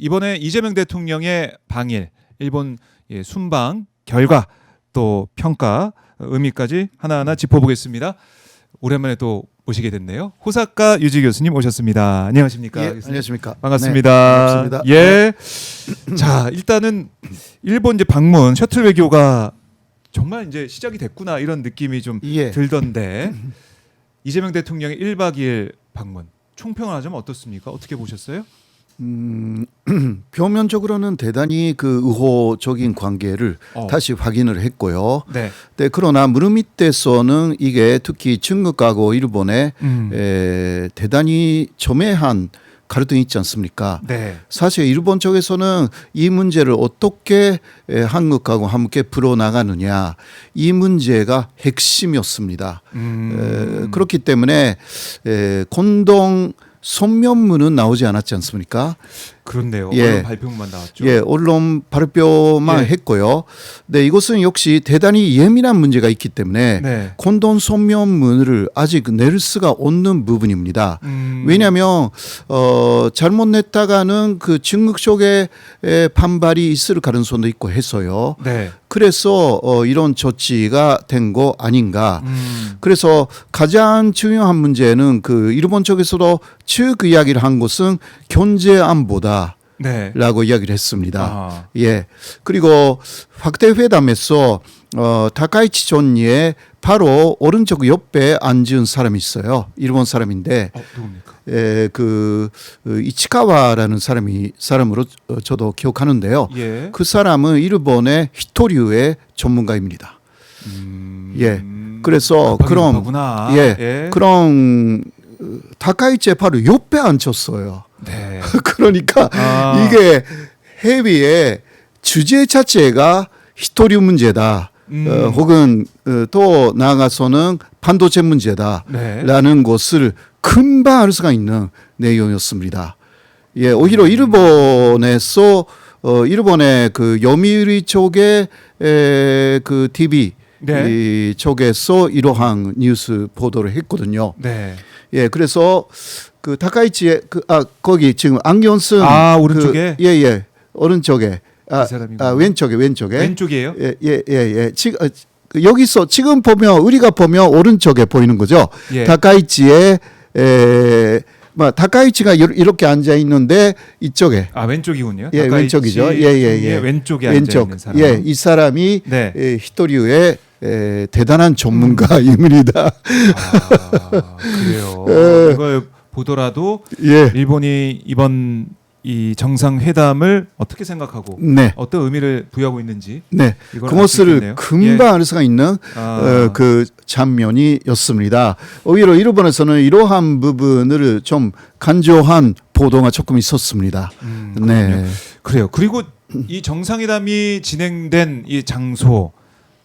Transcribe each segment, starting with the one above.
이번에 이재명 대통령의 방일, 일본 순방 결과 또 평가 의미까지 하나하나 짚어보겠습니다. 오랜만에 또 모시게 됐네요. 호사카 유지 교수님 오셨습니다. 안녕하십니까? 예, 안녕하십니까? 반갑습니다. 네, 반갑습니다. 예. 자, 일단은 일본 이제 방문 셔틀 외교가 정말 이제 시작이 됐구나 이런 느낌이 좀 예. 들던데 이재명 대통령의 1박 2일 방문 총평을 하자면 어떻습니까? 어떻게 보셨어요? 표면적으로는 대단히 그 의호적인 관계를 다시 확인을 했고요. 네. 네, 그러나 물밑에서는 이게 특히 중국하고 일본에 대단히 첨예한 갈등이 있지 않습니까? 네. 사실 일본 쪽에서는 이 문제를 어떻게 한국하고 함께 풀어나가느냐 이 문제가 핵심이었습니다. 그렇기 때문에 공동 성명문은 나오지 않았지 않습니까? 그렇네요. 예. 언론 발표문만 나왔죠. 예, 언론 발표만 예. 했고요. 네, 이것은 역시 대단히 예민한 문제가 있기 때문에 네. 공동 성명문을 아직 낼 수가 없는 부분입니다. 왜냐하면 잘못 냈다가는 그 중국 쪽에 반발이 있을 가능성도 있고 해서요. 네. 그래서 이런 조치가 된 거 아닌가. 그래서 가장 중요한 문제는 그 일본 쪽에서도 즉 이야기를 한 것은 경제 안보다. 네. 라고 이야기를 했습니다. 아. 예. 그리고 확대 회담에서 다카이치 존의 바로 오른쪽 옆에 앉은 사람이 있어요. 일본 사람인데 누굽니까? 그 이치카와라는 사람으로 저도 기억하는데요. 예. 그 사람은 일본의 히토류의 전문가입니다. 예. 그래서 그럼 급하구나. 예. 그럼 다카이치의 바로 옆에 앉혔어요. 네. 그러니까 이게 해외의 주제 자체가 히토류 문제다. 혹은 또 나아가서는 반도체 문제다라는 것을 금방 알 수가 있는 내용이었습니다. 예, 오히려 일본에서 일본의 그 요미우리 쪽의 그 TV 네. 이 쪽에서 이러한 뉴스 보도를 했거든요. 네. 예, 그래서 그 다카이치의 거기 지금 안경 쓴 오른쪽에 예예 오른쪽에 왼쪽에 왼쪽이에요? 예. 지금 여기서 지금 보면 우리가 보면 오른쪽에 보이는 거죠. 예. 다카이치의 다카이치가 이렇게 앉아 있는데 이쪽에 왼쪽이군요. 예, 왼쪽이죠. 예. 왼쪽에 앉아 있는 사람. 예, 이 사람이 네. 히토류의 대단한 전문가입니다. 그래요. 이걸 보더라도 예. 일본이 이번 이 정상회담을 어떻게 생각하고 네. 어떤 의미를 부여하고 있는지 네, 이걸 그것을 금방 알 수가 있는 그 장면이었습니다. 오히려 일본에서는 이러한 부분을 좀 간조한 보도가 조금 있었습니다. 네, 그래요. 그리고 이 정상회담이 진행된 이 장소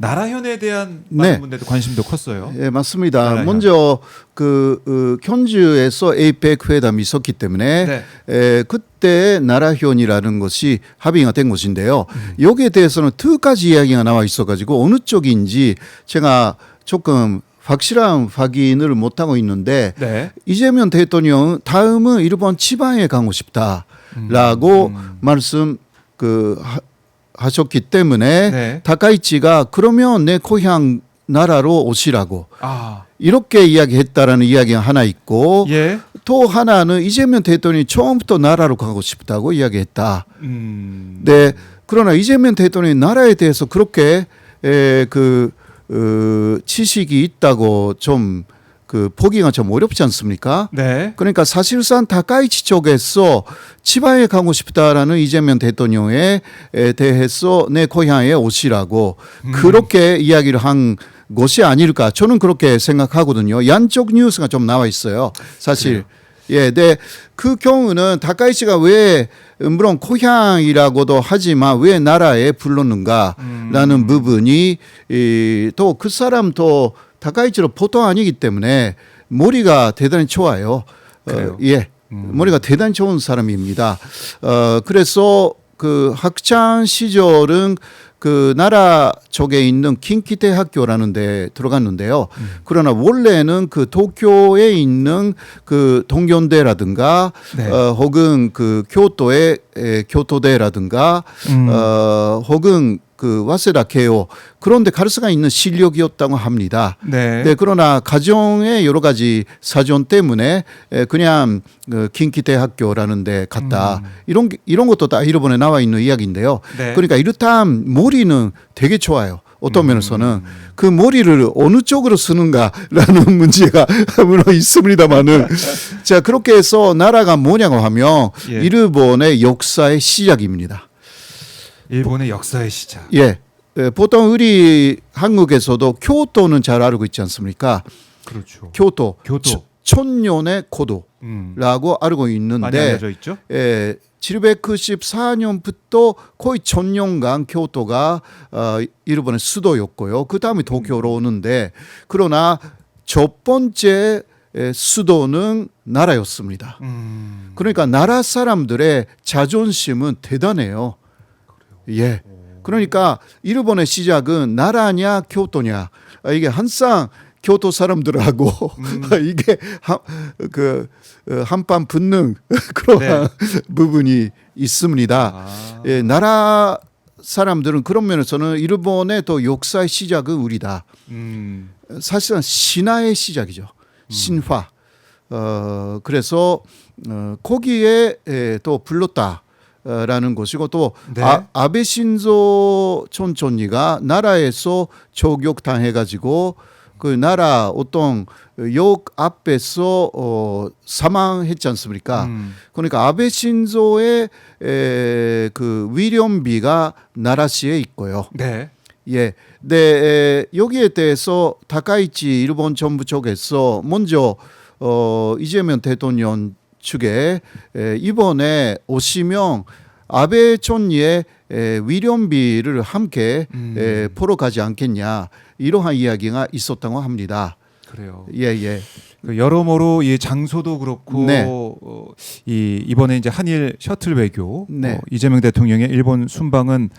나라현에 대한 많은 분들도 관심도 컸어요. 예, 맞습니다. 나라현. 먼저 그 견주에서 에이펙 회담이 있었기 때문에 그때 나라현이라는 것이 합의가 된 것인데요. 여기에 대해서는 두 가지 이야기가 나와 있어가지고 어느 쪽인지 제가 조금 확실한 확인을 못하고 있는데 이재명 대통령은 다음은 일본 지방에 가고 싶다라고 말씀 하셨기 때문에 다카이치가 그러면 내 고향 나라로 오시라고 이렇게 이야기했다라는 이야기가 하나 있고 또 하나는 이재명 대통령이 처음부터 나라로 가고 싶다고 이야기했다. 네, 그러나 이재명 대통령이 나라에 대해서 그렇게 지식이 있다고 좀 보기가 좀 어렵지 않습니까? 네. 그러니까 사실상 다카이치 쪽에서 지방에 가고 싶다라는 이재명 대통령에 대해서 내 고향에 오시라고 그렇게 이야기를 한 것이 아닐까 저는 그렇게 생각하거든요. 양쪽 뉴스가 좀 나와 있어요. 사실. 예, 네. 그 경우는 다카이치가 왜 물론 고향이라고도 하지만 왜 나라에 불렀는가라는 부분이 또 그 사람도 다카이치로 보통 아니기 때문에 머리가 대단히 좋아요. 예, 머리가 대단히 좋은 사람입니다. 그래서 그 학창 시절은 그 나라 쪽에 있는 긴키테 학교라는 데 들어갔는데요. 그러나 원래는 그 도쿄에 있는 그 동경대라든가 네. 혹은 그 교토의 교토대라든가 혹은 그 와세다 케이오 그런 데 갈 수가 있는 실력이었다고 합니다. 네. 네, 그러나 가정의 여러 가지 사정 때문에 그냥 그 긴키테 학교라는 데 갔다. 이런 것도 다 일본에 나와 있는 이야기인데요. 네. 그러니까 이렇다면 머리는 되게 좋아요. 어떤 면에서는 그 머리를 어느 쪽으로 쓰는가라는 문제가 물론 있습니다만은 자 그렇게 해서 나라가 뭐냐고 하면 예. 일본의 역사의 시작입니다. 일본의 역사의 시작. 예. 보통 우리 한국에서도 교토는 잘 알고 있지 않습니까? 그렇죠. 교토. 교토. 천년의 고도라고 알고 많이 있는데 알려져 있죠. 794년부터 거의 1000년간 교토가 일본의 수도였고요. 그 다음에 도쿄로 오는데 그러나 첫 번째 수도는 나라였습니다. 그러니까 나라 사람들의 자존심은 대단해요. 예. 그러니까 일본의 시작은 나라냐 교토냐 이게 항상 교토 사람들하고 이게 한판 붙는 그런 네. 부분이 있습니다. 아. 예, 나라 사람들은 그런 면에서는 일본의 또 역사의 시작은 우리다. 사실은 신화의 시작이죠. 신화. 그래서 거기에 또 불렀다. 라는 것이고 또 네. 아베 신조 촌촌이가 나라에서 저격당해가지고 그 나라 어떤 역 앞에서 사망했지 않습니까? 그러니까 아베 신조의 그 위령비가 나라시에 있고요. 네. 예, 네 여기에 대해서 다카이치 일본 정부 쪽에서 먼저 이재명 대통령 측에 이번에 오시면 아베 총리의 위령비를 함께 보러 가지 않겠냐 이러한 이야기가 있었다고 합니다. 그래요. 예예. 그 여러모로 이 장소도 그렇고 네. 이번에 이제 한일 셔틀 외교 네. 이재명 대통령의 일본 순방은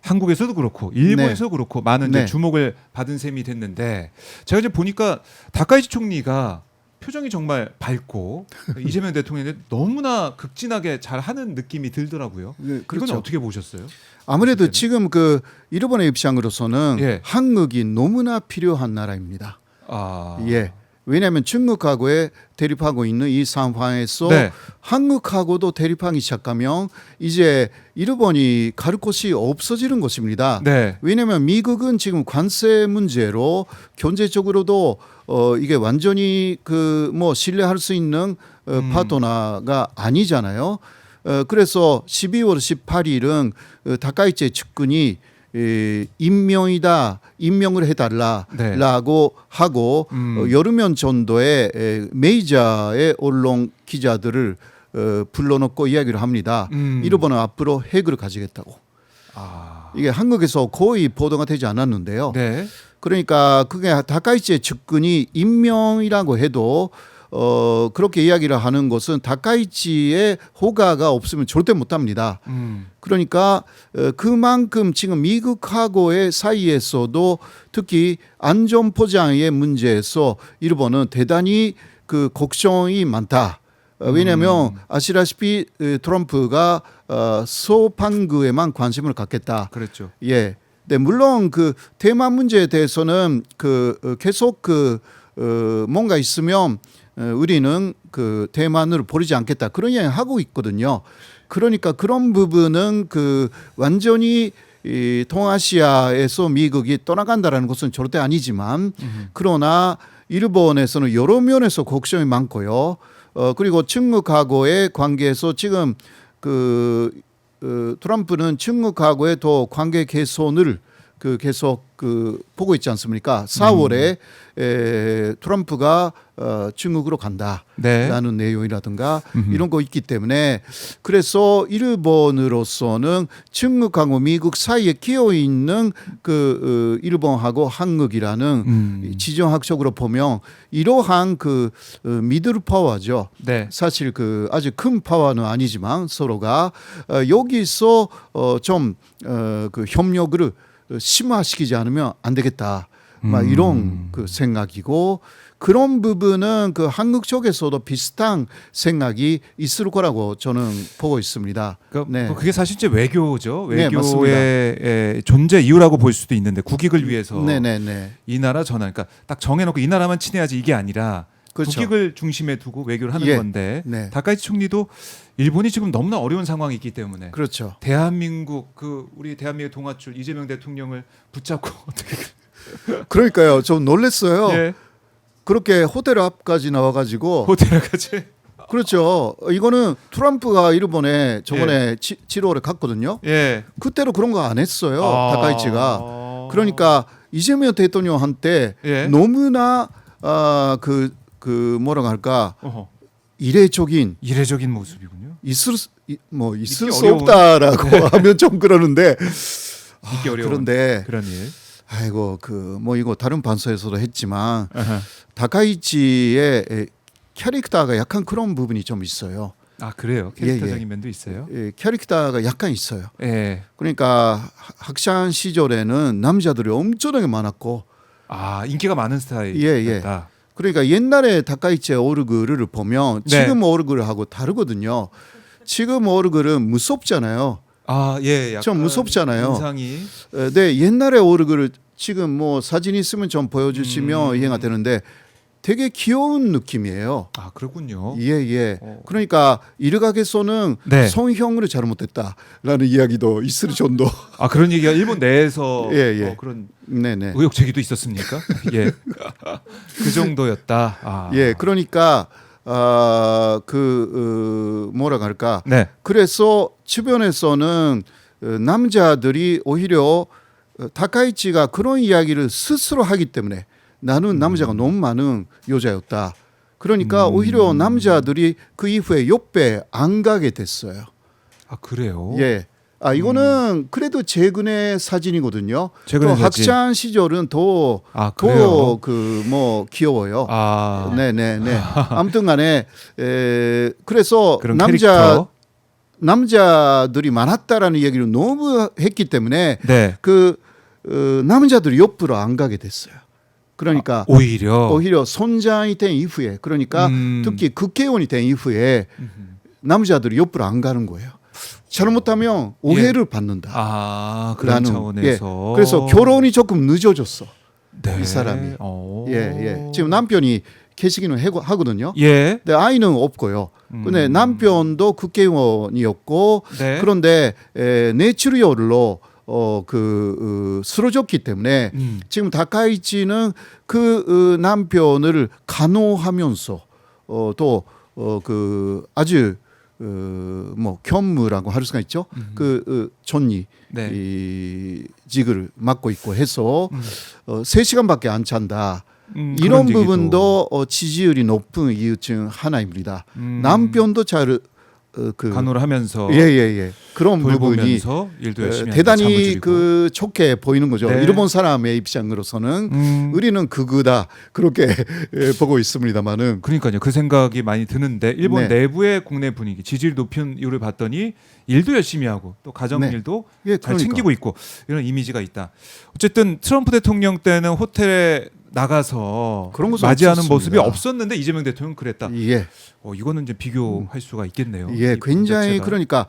한국에서도 그렇고 일본에서도 그렇고 많은 이제 네. 주목을 받은 셈이 됐는데 제가 이제 보니까 다카이치 총리가 표정이 정말 밝고 이재명 대통령이 너무나 극진하게 잘하는 느낌이 들더라고요. 이건 그렇죠. 어떻게 보셨어요? 아무래도 지금 그 일본의 입장으로서는 예. 한국이 너무나 필요한 나라입니다. 아, 예. 왜냐하면 중국하고의 대립하고 있는 이 상황에서 네. 한국하고도 대립하기 시작하면 이제 일본이 갈 곳이 없어지는 것입니다. 네. 왜냐하면 미국은 지금 관세 문제로 경제적으로도 이게 완전히 그 뭐 신뢰할 수 있는 파트너가 아니잖아요. 그래서 12월 18일은 다카이치 측근이 임명을 해달라라고 하고 여러 명 정도의 메이저의 언론 기자들을 불러놓고 이야기를 합니다. 일본은 앞으로 핵을 가지겠다고. 아, 이게 한국에서 거의 보도가 되지 않았는데요. 네. 그러니까 그게 다카이치의 측근이 임명이라고 해도 그렇게 이야기를 하는 것은 다카이치의 허가가 없으면 절대 못합니다. 그러니까 그만큼 지금 미국하고의 사이에서도 특히 안전 보장의 문제에서 일본은 대단히 그 걱정이 많다. 왜냐하면 아시다시피 트럼프가 소판구에만 관심을 갖겠다. 그랬죠. 예. 네, 물론 그 대만 문제에 대해서는 계속 뭔가 있으면 우리는 그 대만을 버리지 않겠다 그런 이야기 하고 있거든요. 그러니까 그런 부분은 완전히 이 동아시아에서 미국이 떠나간다라는 것은 절대 아니지만 그러나 일본에서는 여러 면에서 걱정이 많고요. 그리고 중국하고의 관계에서 지금 트럼프는 중국하고의 더 관계 개선을 계속 보고 있지 않습니까? 4월에 트럼프가 중국으로 간다라는 네. 내용이라든가 이런 거 있기 때문에 그래서 일본으로서는 중국하고 미국 사이에 끼어 있는 일본하고 한국이라는 지정학적으로 보면 이러한 미들 파워죠. 네. 사실 아주 큰 파워는 아니지만 서로가 여기서 좀 협력을 심화시키지 않으면 안 되겠다. 막 이런 그 생각이고 그런 부분은 그 한국 쪽에서도 비슷한 생각이 있을 거라고 저는 보고 있습니다. 그러니까 네. 뭐 그게 사실 이제 외교죠. 네, 외교의 존재 이유라고 볼 수도 있는데 국익을 위해서 네네네. 이 나라 저 나라 그러니까 딱 정해놓고 이 나라만 친해야지 이게 아니라 그렇죠. 국익을 중심에 두고 외교를 하는 예. 건데 네. 다카이치 총리도 일본이 지금 너무나 어려운 상황이 있기 때문에 그렇죠. 대한민국 그 우리 대한민국 동아줄 이재명 대통령을 붙잡고 어떻게 그러니까요. 좀 놀랐어요. 예. 그렇게 호텔 앞까지 나와가지고 호텔에 가지 그렇죠. 이거는 트럼프가 일본에 저번에 7월에 갔거든요. 예. 그때로 그런 거 안 했어요. 다카이치가. 그러니까 그러니까 이재명 대통령한테 예. 너무나 그 뭐라고 할까 어허. 이례적인 이례적인 모습이군요. 있을 믿기 수 어려운. 없다라고 하면 좀 그러는데 믿기 어려운 그런데 그런 일. 아이고 그 뭐 이거 다른 방송에서도 했지만 아하. 다카이치의 캐릭터가 약간 그런 부분이 좀 있어요. 아 그래요. 캐릭터적인 면도 있어요. 캐릭터가 약간 있어요. 예. 그러니까 학창 시절에는 남자들이 엄청나게 많았고 아 인기가 많은 예, 스타일이다. 그러니까 옛날에 다카이치의 얼굴을 보면 네. 지금 얼굴하고 다르거든요. 지금 얼굴은 무섭잖아요. 아 예. 약간 좀 무섭잖아요. 인상이 네, 옛날에 얼굴을 지금 뭐 사진 있으면 좀 보여주시면 이해가 되는데 되게 귀여운 느낌이에요. 아 그렇군요. 예. 그러니까 일각에서는 네. 성형을 잘못했다라는 이야기도 있을 정도. 아 그런 얘기가 일본 내에서 예. 그런 네네. 의혹 제기도 있었습니까? 예. 그 정도였다. 아. 예, 그러니까 뭐라고 할까? 네. 그래서 주변에서는 남자들이 오히려 다카이치가 그런 이야기를 스스로 하기 때문에 나는 남자가 너무 많은 여자였다. 그러니까 오히려 남자들이 그 이후에 옆에 안 가게 됐어요. 아 그래요. 예. 이거는 그래도 최근의 사진이거든요. 최근의 또 사진. 학창 시절은 더 그래요. 귀여워요. 아 네네네. 아무튼간에 그래서 그런 캐릭터. 남자들이 많았다라는 얘기를 너무 했기 때문에 네. 남자들이 옆으로 안 가게 됐어요. 그러니까 오히려 선장이 된 이후에 그러니까 특히 국회의원이 된 이후에 음흠. 남자들이 옆으로 안 가는 거예요. 잘못하면 오해를 받는다. 아 그런 라는, 차원에서 그래서 결혼이 조금 늦어졌어. 네. 이 사람이. 오. 예. 지금 남편이 계시기는 하거든요. 예. 근데 아이는 없고요. 근데 남편도 국회의원이었고 네. 그런데 뇌출혈로 쓰러졌기 때문에 지금 다카이치는 그 남편을 간호하면서 또 아주 뭐 겸무라고 할 수가 있죠. 존니 네. 이 직을 맡고 있고 해서 3시간밖에 안 찬다. 그런 이런 얘기도. 부분도 지지율이 높은 이유 중 하나입니다. 남편도 잘 간호를 하면서 예. 그런 부분이 돌보면서 일도 열심히 하는 대단히 사무직이고. 좋게 보이는 거죠. 네. 일본 사람의 입장으로서는 우리는 극우다 그렇게 보고 있습니다만은 그러니까요. 그 생각이 많이 드는데 일본 네. 내부의 국내 분위기, 지지율 높은 이유를 봤더니 일도 열심히 하고 또 가정 네. 일도 예, 잘 그러니까. 챙기고 있고 이런 이미지가 있다. 어쨌든 트럼프 대통령 때는 호텔에 나가서 그런 것은 맞이하는 없었습니다. 모습이 없었는데 이재명 대통령은 그랬다. 예, 이거는 이제 비교할 수가 있겠네요. 예, 이 굉장히 자체가. 그러니까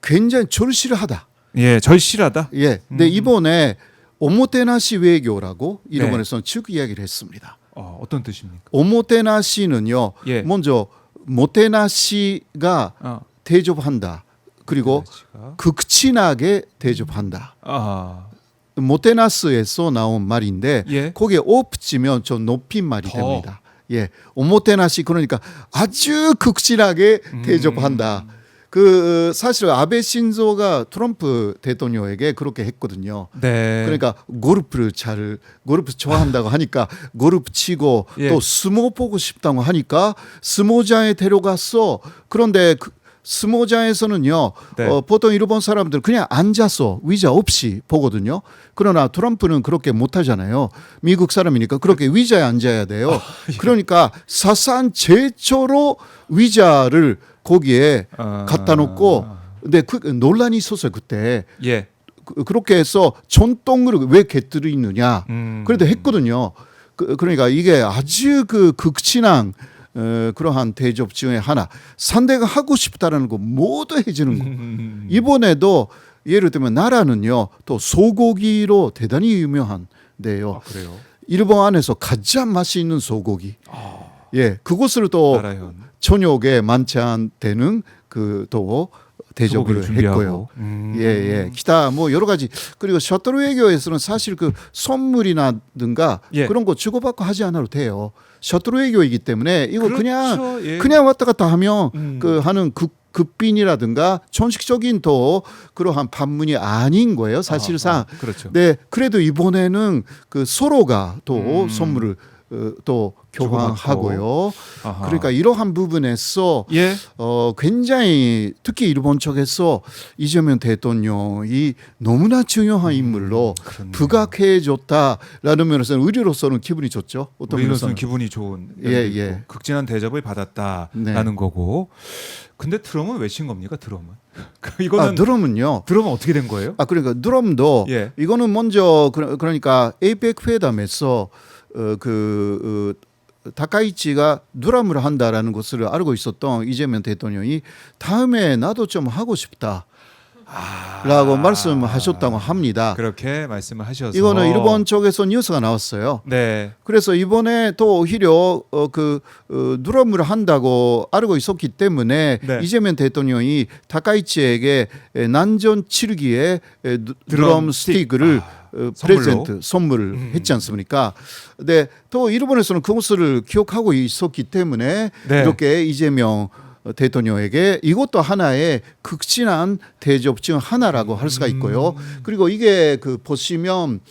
굉장히 절실하다. 예, 절실하다. 예, 근데 이번에 오모테나시 외교라고 일본에서는 즉 이야기를 했습니다. 어떤 뜻입니까? 오모테나시는요, 예. 먼저 모테나시가 대접한다. 그리고 모테나시가. 극진하게 대접한다. 모테나스에서 나온 말인데 예. 거기에 오 붙이면 좀 높인 말이 더. 됩니다. 예, 오모테나시 그러니까 아주 극진하게 대접한다. 사실 아베 신조가 트럼프 대통령에게 그렇게 했거든요. 네. 그러니까 골프 좋아한다고 하니까 골프 치고 예. 또 스모 보고 싶다고 하니까 스모장에 데려갔어. 그런데 스모장에서는요, 네. 보통 일본 사람들 그냥 앉아서 위자 없이 보거든요. 그러나 트럼프는 그렇게 못하잖아요. 미국 사람이니까 그렇게 위자에 앉아야 돼요. 예. 그러니까 사상 최초로 위자를 거기에 갖다 놓고, 근데 논란이 있었어요 그때. 예. 그렇게 해서 전통을 왜 곁들이느냐. 그래도 했거든요. 그러니까 이게 아주 그 극진한 그러한 대접 중에 하나. 상대가 하고 싶다라는 거 모두 해주는 거. 이번에도 예를 들면 나라는요 또 소고기로 대단히 유명한데요. 아, 그래요. 일본 안에서 가장 맛있는 소고기. 예, 그것을 또 나라현 저녁에 만찬되는 그 또 대접을 소고기를 준비하고. 했고요. 예. 기타 뭐 여러 가지. 그리고 셔틀 외교에서는 사실 그 선물이라든가 예. 그런 거 주고받고 하지 않아도 돼요. 셔틀 외교이기 때문에 이거 그렇죠. 예. 그냥 왔다 갔다 하면 그 하는 급빈이라든가 전식적인 또 그러한 반문이 아닌 거예요. 사실상. 그렇죠. 네, 그래도 이번에는 그 서로가 또 선물을 또 교환하고요. 아하. 그러니까 이러한 부분에서 예. 굉장히 특히 일본 쪽에서 이재명 대통령이 너무나 중요한 인물로 그렇네요. 부각해줬다라는 면에서는 우리로서는 기분이 좋죠. 어떤 우리로서는 면에서는. 기분이 좋은 예, 면도 예. 있고, 극진한 대접을 받았다라는 거고. 근데 드럼은 왜 친 겁니까? 드럼은 이거는 드럼은요. 드럼은 어떻게 된 거예요? 그러니까 드럼도 예. 이거는 먼저 그러니까 에이펙 회담에서 다카이치가 드럼을 한다라는 것을 알고 있었던 이재명 대통령이 다음에 나도 좀 하고 싶다. 라고 말씀하셨다고 합니다. 그렇게 말씀을 하셔서 이거는 일본 쪽에서 뉴스가 나왔어요. 네. 그래서 이번에 또 오히려 드럼을 한다고 알고 있었기 때문에 네. 이재명 대통령이 다카이치에게 난전 치르기에 드럼 스틱을 프레젠트 선물을 했지 않습니까? 네, 또 일본에서는 그것을 기억하고 있었기 때문에 네. 이렇게 이재명 대통령에게 이것도 하나의 극진한 대접 중 하나라고 할 수가 있고요. 그리고 이게 보시면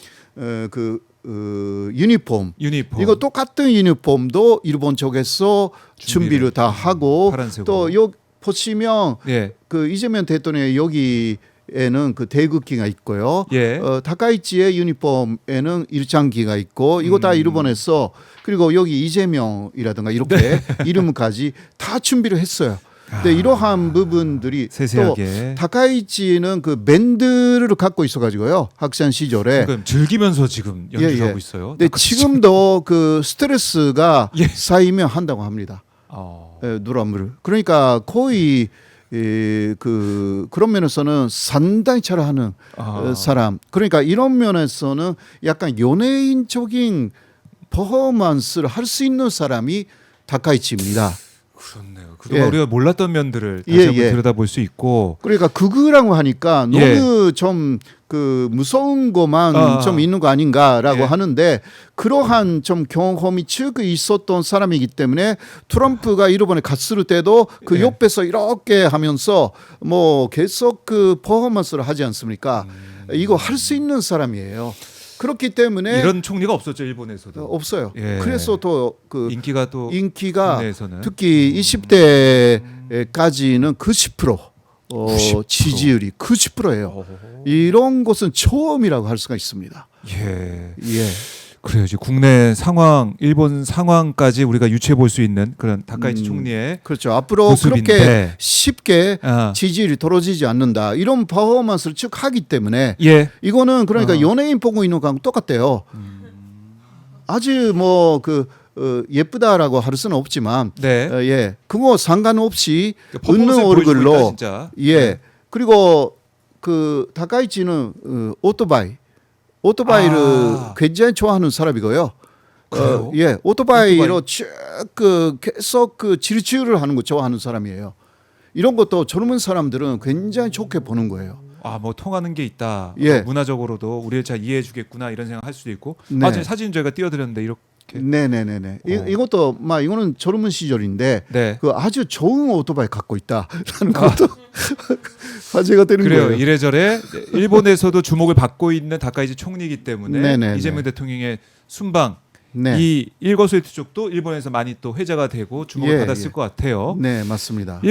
유니폼 이거 똑같은 유니폼도 일본 쪽에서 준비를 다 하고 파란색으로. 또 여기 보시면 예. 이재명 대통령의 여기에는 그 대극기가 있고요. 예. 다카이치의 유니폼에는 일장기가 있고 이거 다 일본에서 그리고 여기 이재명이라든가 이렇게 이름까지 다 준비를 했어요. 근데 이러한 부분들이 세세하게. 또 다카이치는 그 밴드를 갖고 있어가지고요 학생 시절에. 그럼 즐기면서 지금 연주하고 있어요. 근데 지금도 그 스트레스가 예. 쌓이면 한다고 합니다. 드럼을. 그러니까 거의 그런 면에서는 상당히 잘하는 사람. 그러니까 이런 면에서는 약간 연예인적인 퍼포먼스를 할 수 있는 사람이 다카이치입니다. 그렇네요. 그동안 예. 우리가 몰랐던 면들을 다시 예, 한번 예. 들여다볼 수 있고. 그러니까 극이라고 하니까 예. 너무 좀 무서운 것만 좀 있는 거 아닌가라고 예. 하는데 그러한 좀 경험이 쭉 있었던 사람이기 때문에 트럼프가 일본에 갔을 때도 그 예. 옆에서 이렇게 하면서 뭐 계속 그 퍼포먼스를 하지 않습니까? 이거 할 수 있는 사람이에요. 그렇기 때문에 이런 총리가 없었죠 일본에서도. 없어요. 예. 그래서 또 인기가 또 인기가 국내에서는. 특히 20대까지는 90% 90%. 지지율이 90%예요. 이런 것은 처음이라고 할 수가 있습니다. 예. 예. 그래요. 이제 국내 상황, 일본 상황까지 우리가 유추해 볼 수 있는 그런 다카이치 총리의 그렇죠. 앞으로 모습인데. 그렇게 쉽게 아. 지지율이 떨어지지 않는다. 이런 퍼포먼스를 쭉 하기 때문에 예. 이거는 그러니까 연예인 보고 있는 거랑 똑같대요. 아주 뭐 예쁘다라고 할 수는 없지만 네. 예. 그거 상관없이 웃는 퍼포먼스를 보여주고 있다, 얼굴로 진짜. 예. 네. 그리고 다카이치는 오토바이를 굉장히 좋아하는 사람이고요. 그래요? 예, 오토바이로 쭉 계속 질주를 하는 거 좋아하는 사람이에요. 이런 것도 젊은 사람들은 굉장히 좋게 보는 거예요. 뭐 통하는 게 있다. 예. 문화적으로도 우리를 잘 이해해 주겠구나 이런 생각 할 수도 있고. 네. 지금 사진 저희가 띄워드렸는데 이렇게. 네네네네. 이것도 이거는 젊은 시절인데 네. 아주 좋은 오토바이 갖고 있다라는 것도 화제가 되는 그래요. 거예요. 이래저래 일본에서도 주목을 받고 있는 다카이치 총리이기 때문에 네네네. 이재명 대통령의 순방 네. 이 일거수일투족도 일본에서 많이 또 회자가 되고 주목을 예, 받았을 예. 것 같아요. 네, 맞습니다.